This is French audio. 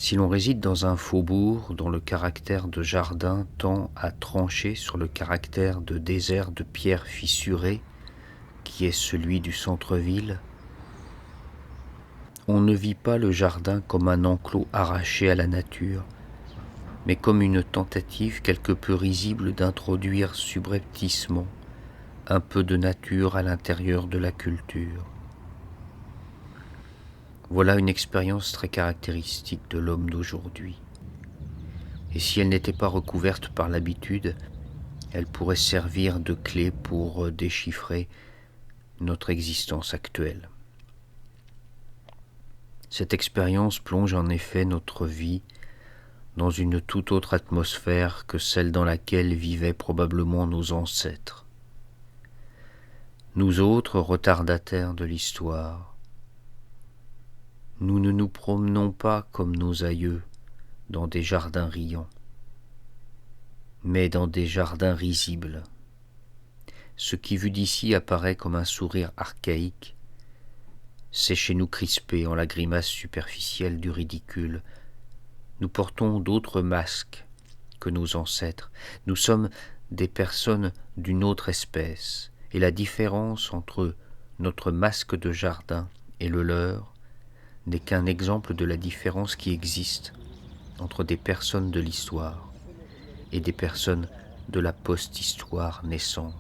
Si l'on réside dans un faubourg dont le caractère de jardin tend à trancher sur le caractère de désert de pierres fissurées qui est celui du centre-ville, on ne vit pas le jardin comme un enclos arraché à la nature, mais comme une tentative quelque peu risible d'introduire subrepticement un peu de nature à l'intérieur de la culture. Voilà une expérience très caractéristique de l'homme d'aujourd'hui. Et si elle n'était pas recouverte par l'habitude, elle pourrait servir de clé pour déchiffrer notre existence actuelle. Cette expérience plonge en effet notre vie dans une toute autre atmosphère que celle dans laquelle vivaient probablement nos ancêtres. Nous autres retardataires de l'histoire, nous ne nous promenons pas comme nos aïeux dans des jardins riants, mais dans des jardins risibles. Ce qui vu d'ici apparaît comme un sourire archaïque, c'est chez nous crispé en la grimace superficielle du ridicule. Nous portons d'autres masques que nos ancêtres. Nous sommes des personnes d'une autre espèce, et la différence entre notre masque de jardin et le leur n'est qu'un exemple de la différence qui existe entre des personnes de l'histoire et des personnes de la post-histoire naissante.